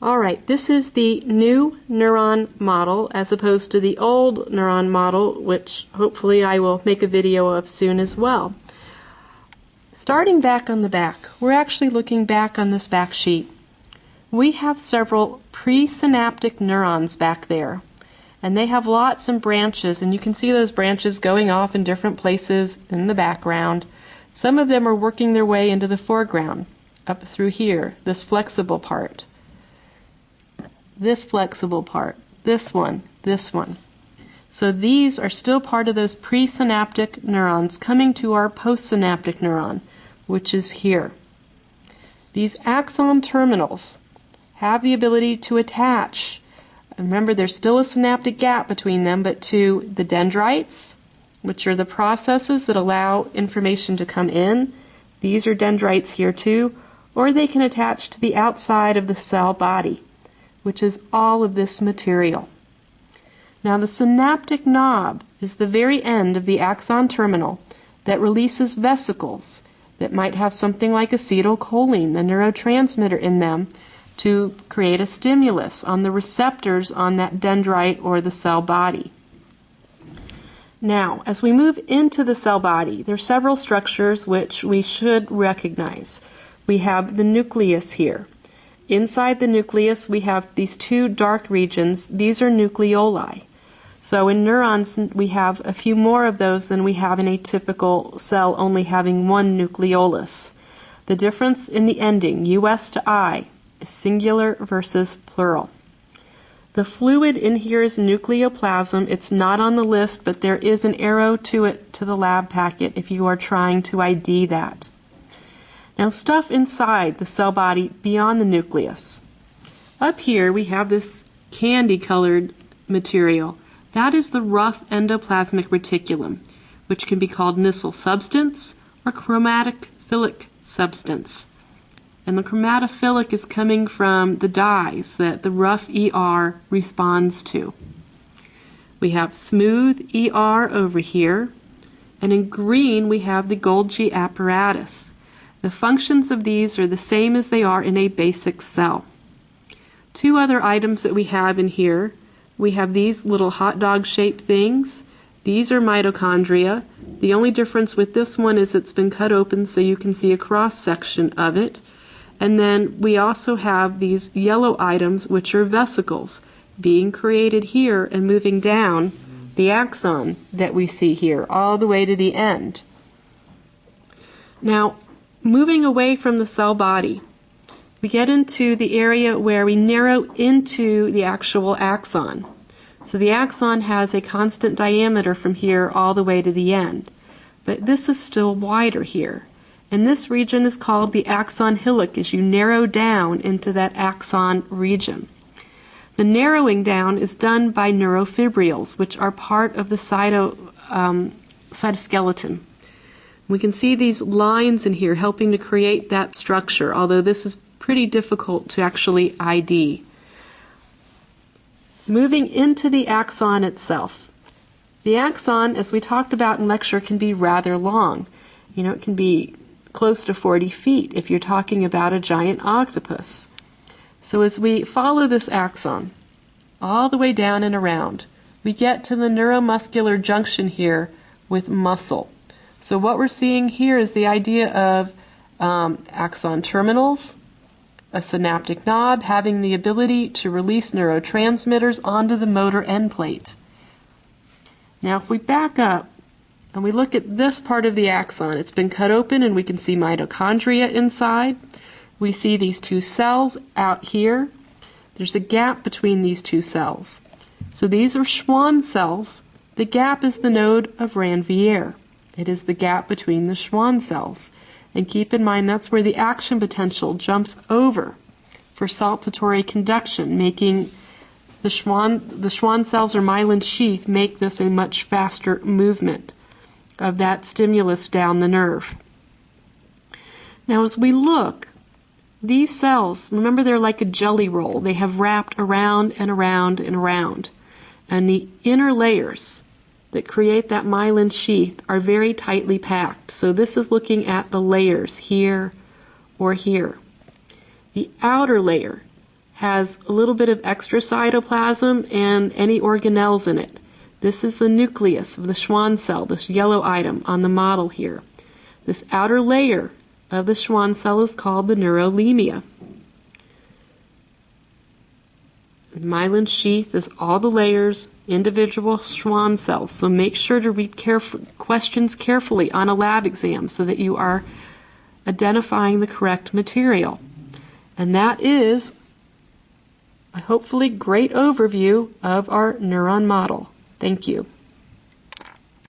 All right, this is the new neuron model as opposed to the old neuron model, which hopefully I will make a video of soon as well. Starting back on the back, we're actually looking back on this back sheet. We have several presynaptic neurons back there, and they have lots of branches, and you can see those branches going off in different places in the background. Some of them are working their way into the foreground, up through here, this flexible part. This flexible part, this one. So these are still part of those presynaptic neurons coming to our postsynaptic neuron, which is here. These axon terminals have the ability to attach. Remember, there's still a synaptic gap between them, but to the dendrites, which are the processes that allow information to come in. These are dendrites here too, or they can attach to the outside of the cell body, which is all of this material. Now the synaptic knob is the very end of the axon terminal that releases vesicles that might have something like acetylcholine, the neurotransmitter, in them to create a stimulus on the receptors on that dendrite or the cell body. Now, as we move into the cell body, there are several structures which we should recognize. We have the nucleus here. Inside the nucleus, we have these two dark regions. These are nucleoli. So in neurons, we have a few more of those than we have in a typical cell, only having one nucleolus. The difference in the ending, US to I, is singular versus plural. The fluid in here is nucleoplasm. It's not on the list, but there is an arrow to it to the lab packet if you are trying to ID that. Now, stuff inside the cell body beyond the nucleus. Up here we have this candy-colored material. That is the rough endoplasmic reticulum, which can be called missile substance or chromatophilic substance. And the chromatophilic is coming from the dyes that the rough ER responds to. We have smooth ER over here, and in green we have the Golgi apparatus. The functions of these are the same as they are in a basic cell. Two other items that we have in here, we have these little hot dog shaped things. These are mitochondria. The only difference with this one is it's been cut open so you can see a cross section of it. And then we also have these yellow items, which are vesicles, being created here and moving down the axon that we see here all the way to the end. Now, moving away from the cell body, we get into the area where we narrow into the actual axon. So the axon has a constant diameter from here all the way to the end. But this is still wider here. And this region is called the axon hillock as you narrow down into that axon region. The narrowing down is done by neurofibrils, which are part of the cytoskeleton. We can see these lines in here helping to create that structure, although this is pretty difficult to actually ID. Moving into the axon itself. The axon, as we talked about in lecture, can be rather long. You know, it can be close to 40 feet if you're talking about a giant octopus. So as we follow this axon all the way down and around, we get to the neuromuscular junction here with muscle. So what we're seeing here is the idea of axon terminals, a synaptic knob having the ability to release neurotransmitters onto the motor end plate. Now if we back up and we look at this part of the axon, it's been cut open and we can see mitochondria inside. We see these two cells out here. There's a gap between these two cells. So these are Schwann cells. The gap is the node of Ranvier. It is the gap between the Schwann cells. And keep in mind that's where the action potential jumps over for saltatory conduction, making the Schwann cells or myelin sheath make this a much faster movement of that stimulus down the nerve. Now as we look, these cells, remember they're like a jelly roll. They have wrapped around and around and around. And the inner layers that create that myelin sheath are very tightly packed. So this is looking at the layers here or here. The outer layer has a little bit of extra cytoplasm and any organelles in it. This is the nucleus of the Schwann cell, this yellow item on the model here. This outer layer of the Schwann cell is called the neurolemia. The myelin sheath is all the layers, individual Schwann cells. So make sure to read questions carefully on a lab exam so that you are identifying the correct material. And that is a hopefully great overview of our neuron model. Thank you.